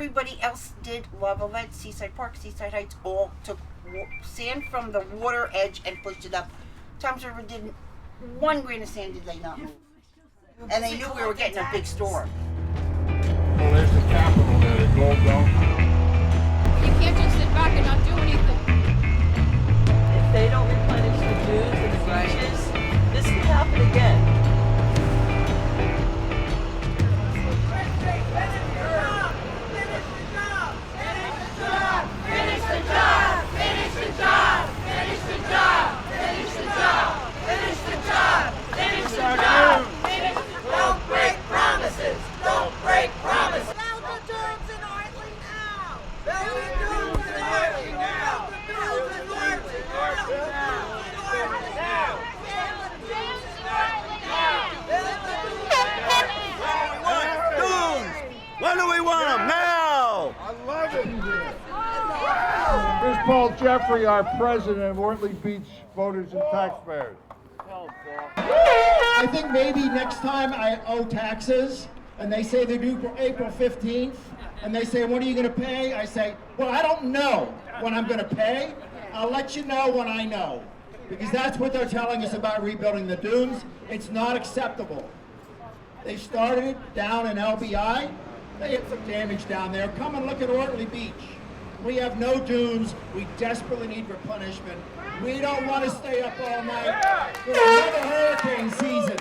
Everybody else did. Lavalette, Seaside Park, Seaside Heights all took sand from the water edge and pushed it up. Toms River didn't. 1 grain of sand did they not move. And they knew we were getting a big storm. Well, there's the Capitol there, the Gold Dome. You can't just sit back and not do anything. If they don't replenish the dunes and the beaches, this can happen again. Don't break promises! Don't break promises! Build the dunes in Ortley now! Build the dunes in Ortley now! Build the dunes in Ortley now! Build the dunes in Ortley now! Build the dunes in Ortley now! Dunes! When do we want them? Now! I love it. Here's Paul Jeffrey, our president of Ortley Beach Voters and Taxpayers. I think maybe next time I owe taxes and they say they're due April 15th and they say, when are you going to pay? I say, well, I don't know when I'm going to pay. I'll let you know when I know. Because that's what they're telling us about rebuilding the dunes. It's not acceptable. They started it down in LBI. They had some damage down there. Come and look at Ortley Beach. We have no dunes. We desperately need replenishment. We don't want to stay up all night for another hurricane season,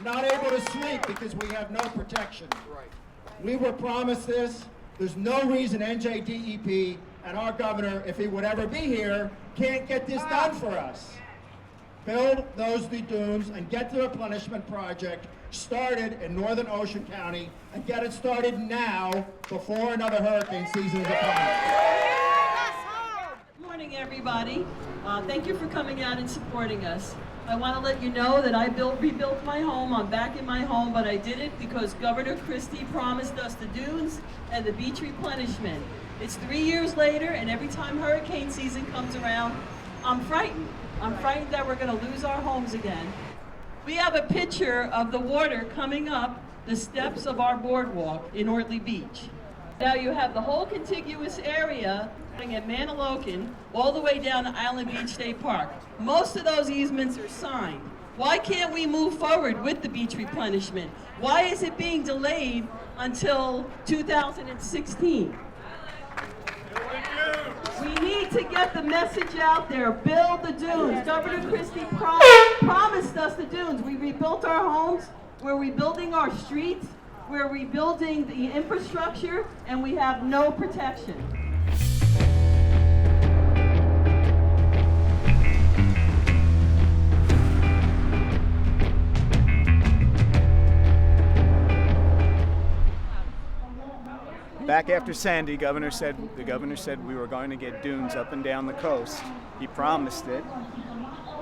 not able to sleep because we have no protection. We were promised this. There's no reason NJDEP and our governor, if he would ever be here, can't get this done for us. Build those dunes and get the replenishment project started in Northern Ocean County and get it started now before another hurricane season is upon us. Good morning, everybody. Thank you for coming out and supporting us. I want to let you know that I rebuilt my home. I'm back in my home, but I did it because Governor Christie promised us the dunes and the beach replenishment. It's 3 years later, and every time hurricane season comes around, I'm frightened. I'm frightened that we're going to lose our homes again. We have a picture of the water coming up the steps of our boardwalk in Ortley Beach. Now you have the whole contiguous area at Manilokin all the way down to Island Beach State Park. Most of those easements are signed. Why can't we move forward with the beach replenishment? Why is it being delayed until 2016? We need to get the message out there. Build the dunes. Governor Christie promised us the dunes. We rebuilt our homes. We're rebuilding our streets. We're rebuilding the infrastructure, and we have no protection. Back after Sandy, the governor said we were going to get dunes up and down the coast. He promised it.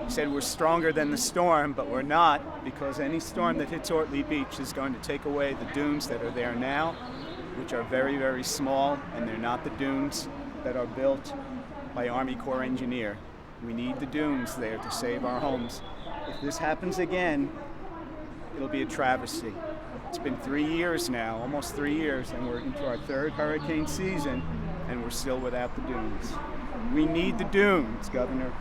He said we're stronger than the storm, but we're not, because any storm that hits Ortley Beach is going to take away the dunes that are there now, which are very, very small, and they're not the dunes that are built by Army Corps engineer. We need the dunes there to save our homes. If this happens again, it'll be a travesty. It's been 3 years now, almost 3 years, and we're into our third hurricane season, and we're still without the dunes. We need the dunes, Governor.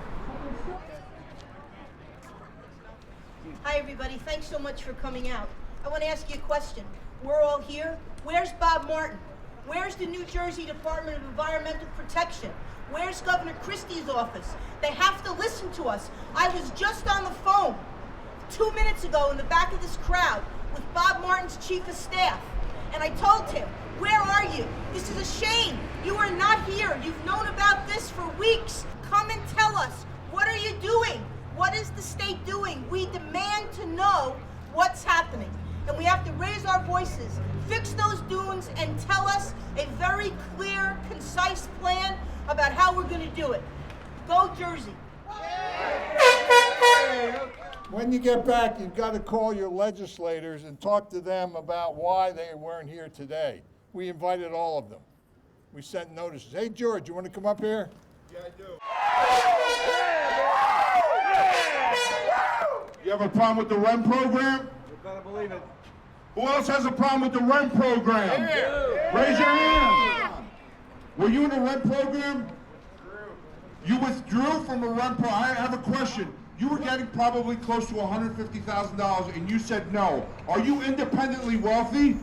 Hi, everybody. Thanks so much for coming out. I want to ask you a question. We're all here. Where's Bob Martin? Where's the New Jersey Department of Environmental Protection? Where's Governor Christie's office? They have to listen to us. I was just on the phone 2 minutes ago in the back of this crowd with Bob Martin's chief of staff, and I told him, where are you? This is a shame. You are not here. You've known about this for weeks. Come and tell us. What are you doing? What is the state doing? We demand to know what's happening. And we have to raise our voices, fix those dunes, and tell us a very clear, concise plan about how we're going to do it. Go Jersey. When you get back, you've got to call your legislators and talk to them about why they weren't here today. We invited all of them. We sent notices. Hey, George, you want to come up here? Yeah, I do. You have a problem with the RREM program? You better believe it. Who else has a problem with the RREM program? Here. Raise your hand. Were you in the rent program? You withdrew from the rent program. I have a question. You were getting probably close to $150,000 and you said no. Are you independently wealthy?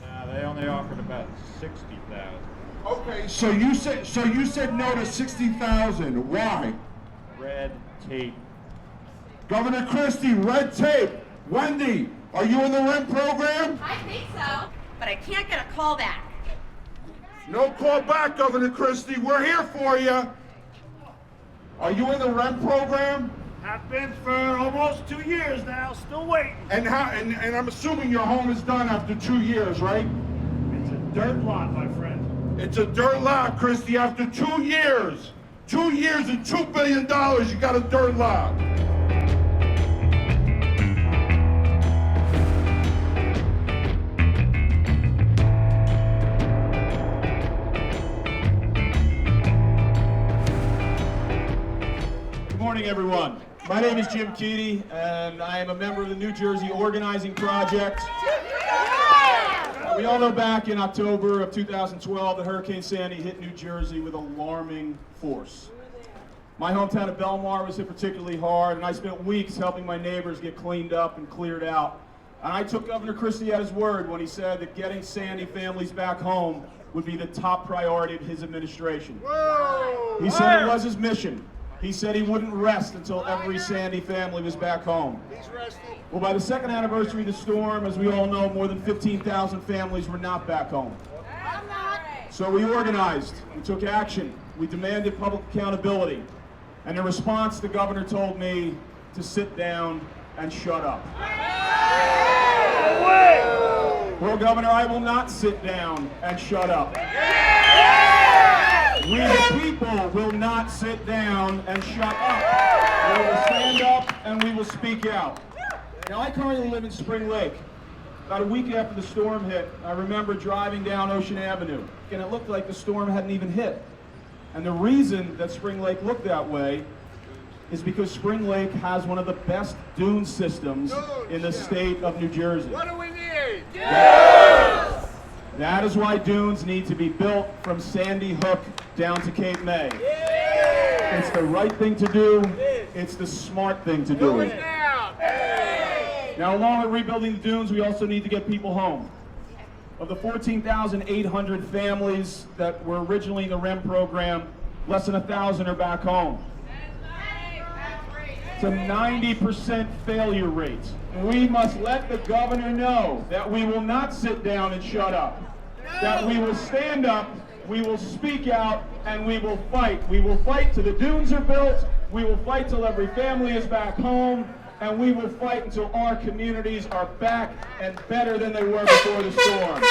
No, they only offered about 60,000. Okay, so you said no to 60,000. Why? Red tape. Governor Christie, red tape. Wendy, are you in the rent program? I think so, but I can't get a call back. No call back, Governor Christie. We're here for you. Are you in the rent program? I've been for almost 2 years now, still waiting. And I'm assuming your home is done after 2 years, right? It's a dirt lot, my friend. It's a dirt lot, Christie. After 2 years. 2 years and $2 billion, you got a dirt lot. Good morning, everyone. My name is Jim Keaty, and I am a member of the New Jersey Organizing Project. We all know back in October of 2012 that Hurricane Sandy hit New Jersey with alarming force. My hometown of Belmar was hit particularly hard, and I spent weeks helping my neighbors get cleaned up and cleared out. And I took Governor Christie at his word when he said that getting Sandy families back home would be the top priority of his administration. He said it was his mission. He said he wouldn't rest until every Sandy family was back home. Well, by the second anniversary of the storm, as we all know, more than 15,000 families were not back home. So we organized, we took action, we demanded public accountability, and in response, the governor told me to sit down and shut up. Well, Governor, I will not sit down and shut up. We the people will not sit down and shut up. We will stand up and we will speak out. Now, I currently live in Spring Lake. About a week after the storm hit, I remember driving down Ocean Avenue, and it looked like the storm hadn't even hit. And the reason that Spring Lake looked that way is because Spring Lake has one of the best dune systems in the state of New Jersey. What do we need? Dunes! That is why dunes need to be built from Sandy Hook down to Cape May. It's the right thing to do. It's the smart thing to do. Now, along with rebuilding the dunes, we also need to get people home. Of the 14,800 families that were originally in the REM program, less than 1,000 are back home. It's a 90% failure rate. We must let the governor know that we will not sit down and shut up. That we will stand up, we will speak out, and we will fight. We will fight till the dunes are built, we will fight till every family is back home, and we will fight until our communities are back and better than they were before the storm.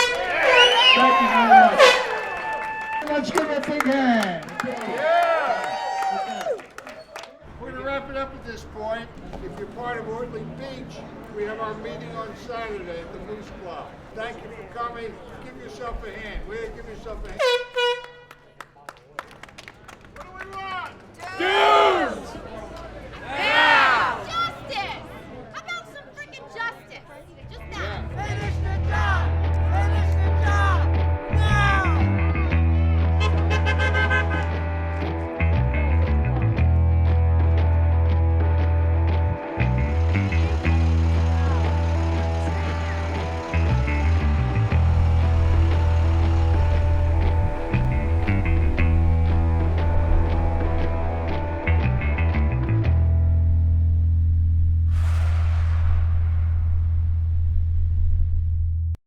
Thank you very much. Let's give it a big hand. We're going to wrap it up at this point. If you're part of Ortley Beach, we have our meeting on Saturday at the Moose Club. Thank you for coming. Give yourself a hand. Will you give yourself a hand?